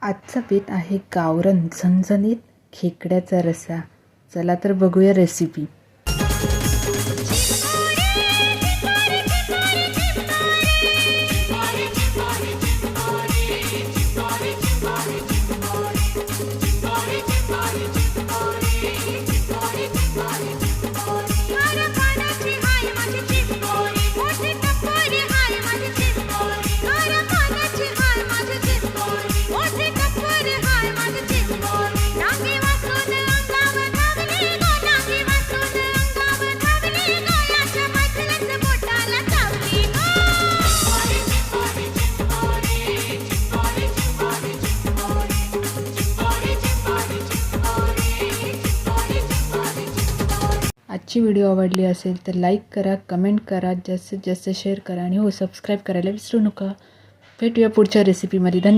आजचा बेत आहे गावरान झणझणीत खेकड्याचा रस्सा. चला तर बघूया रेसिपी. आजची व्हिडिओ आवडली असेल तर लाईक करा, कमेंट करा, जास्तीत जास्त शेअर करा आणि हो सबस्क्राईब करायला विसरू नका. भेटूया पुढच्या रेसिपीमध्ये. धन्यवाद.